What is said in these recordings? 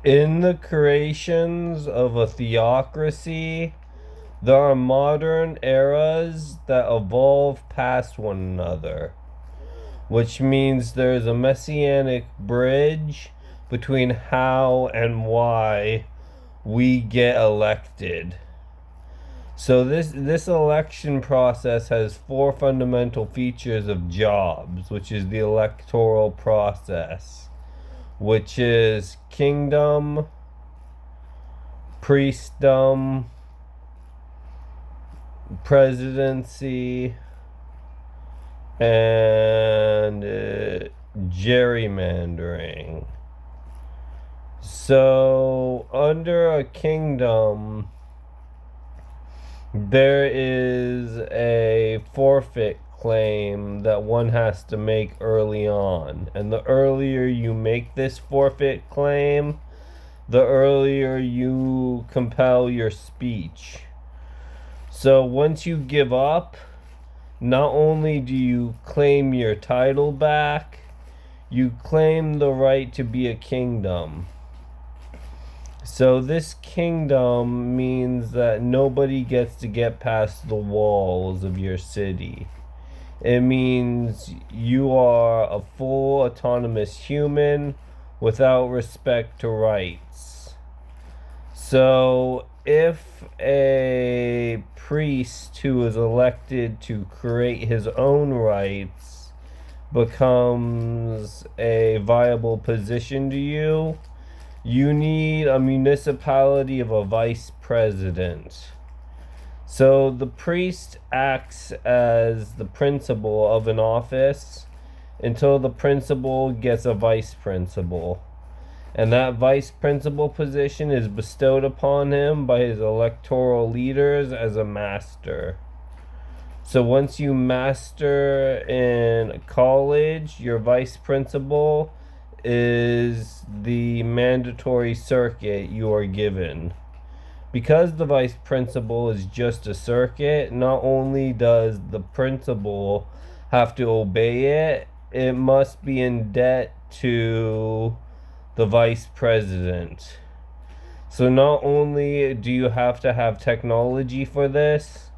In the creations of a theocracy, there are modern eras that evolve past one another, which means there's a messianic bridge between how and why we get elected. So this election process has four fundamental features of jobs, which is the electoral process, which is kingdom, priestdom, presidency, and gerrymandering. So, under a kingdom, there is a forfeit claim that one has to make early on. And the earlier you make this forfeit claim, the earlier you compel your speech. So once you give up, not only do you claim your title back, you claim the right to be a kingdom. So this kingdom means that nobody gets to get past the walls of your city. It means you are a full autonomous human without respect to rights. So if a priest who is elected to create his own rights becomes a viable position to you, you need a municipality of a vice president. So the priest acts as the principal of an office until the principal gets a vice principal. And that vice principal position is bestowed upon him by his electoral leaders as a master. So once you master in college, your vice principal is the mandatory circuit you are given. Because the vice principal is just a circuit, not only does the principal have to obey it, it must be in debt to the vice president. So not only do you have to have technology for this,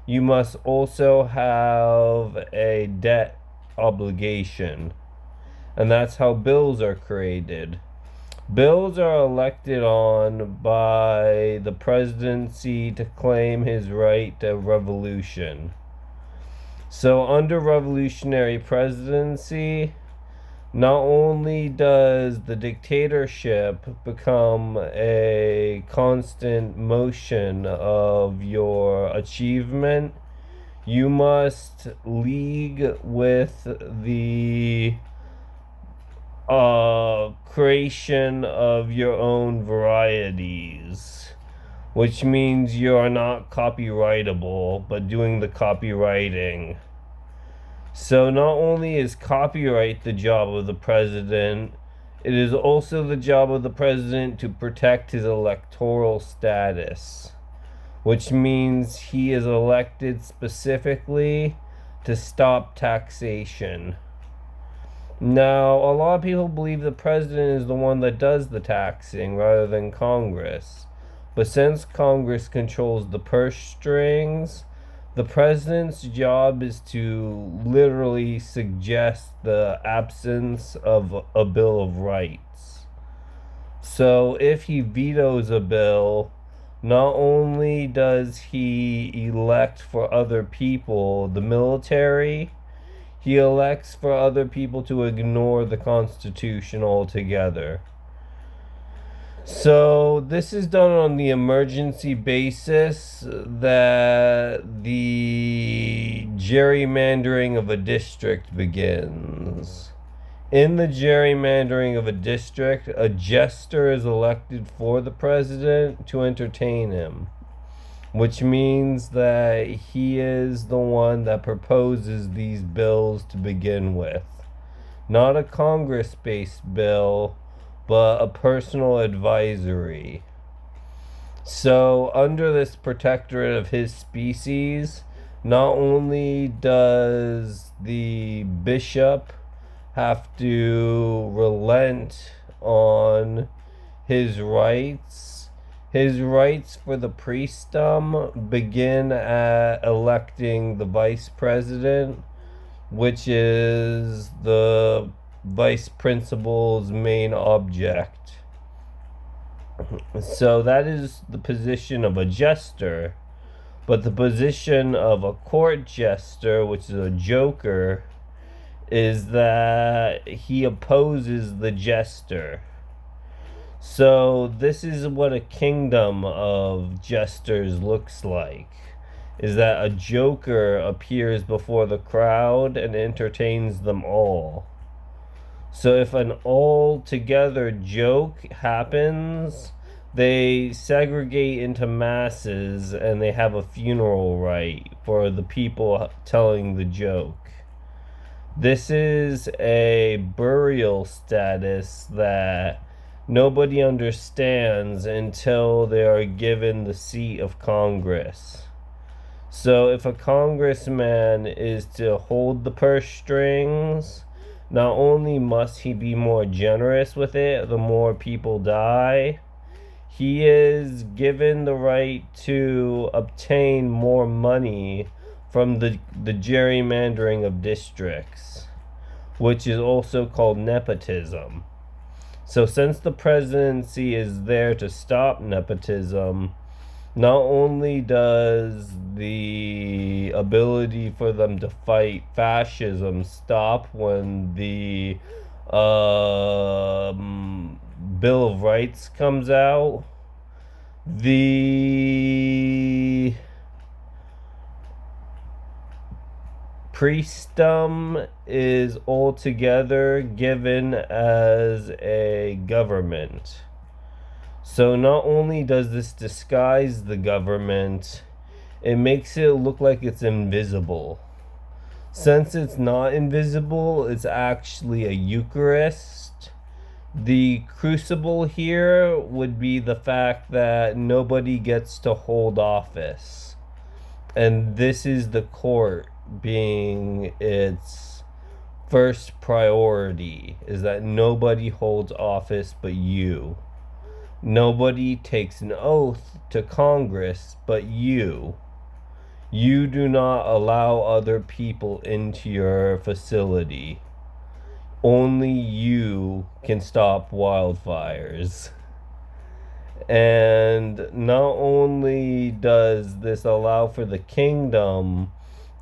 you must also have a debt obligation. And that's how bills are created. Bills are elected on by the presidency to claim his right to revolution. So under revolutionary presidency, not only does the dictatorship become a constant motion of your achievement, you must league with the creation of your own varieties, which means you are not copyrightable, but doing the copywriting. So not only is copyright the job of the president, it is also the job of the president to protect his electoral status, which means he is elected specifically to stop taxation. Now, a lot of people believe the president is the one that does the taxing rather than Congress. But since Congress controls the purse strings, the president's job is to literally suggest the absence of a Bill of Rights. So if he vetoes a bill, not only does he elect for other people the military, he elects for other people to ignore the Constitution altogether. So this is done on the emergency basis that the gerrymandering of a district begins. In the gerrymandering of a district, a jester is elected for the president to entertain him, which means that he is the one that proposes these bills to begin with. Not a Congress-based bill, but a personal advisory. So, under this protectorate of his species, not only does the bishop have to relent on his rights. His rights for the priestdom begin at electing the vice president, which is the vice principal's main object. So that is the position of a jester. But the position of a court jester, which is a joker, is that he opposes the jester. So this is what a kingdom of jesters looks like. Is that a joker appears before the crowd and entertains them all. So if an all-together joke happens, they segregate into masses and they have a funeral rite for the people telling the joke. This is a burial status that nobody understands until they are given the seat of Congress. So if a congressman is to hold the purse strings, not only must he be more generous with it, the more people die, he is given the right to obtain more money from the gerrymandering of districts, which is also called nepotism. So since the presidency is there to stop nepotism, not only does the ability for them to fight fascism stop when the Bill of Rights comes out, the priestdom is altogether given as a government. So not only does this disguise the government, it makes it look like it's invisible. Since it's not invisible, it's actually a Eucharist. The crucible here would be the fact that nobody gets to hold office. And this is the court being its first priority, is that nobody holds office but you. Nobody takes an oath to Congress but you. You do not allow other people into your facility. Only you can stop wildfires. And not only does this allow for the kingdom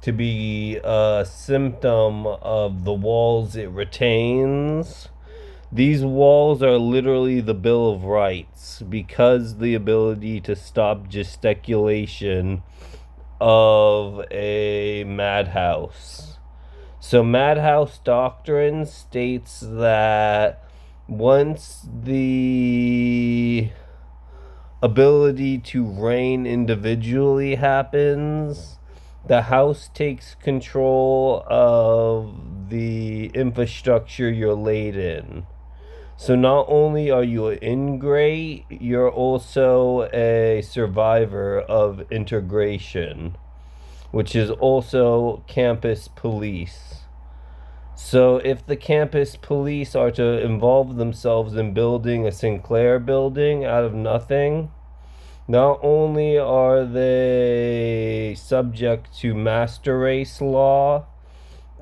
to be a symptom of the walls it retains, these walls are literally the Bill of Rights, because the ability to stop gesticulation of a madhouse. So madhouse doctrine states that once the ability to reign individually happens, the house takes control of the infrastructure you're laid in. So not only are you an ingrate, you're also a survivor of integration, which is also campus police. So if the campus police are to involve themselves in building a Sinclair building out of nothing, not only are they subject to master race law,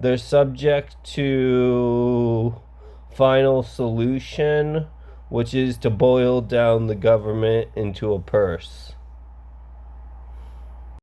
they're subject to final solution, which is to boil down the government into a purse.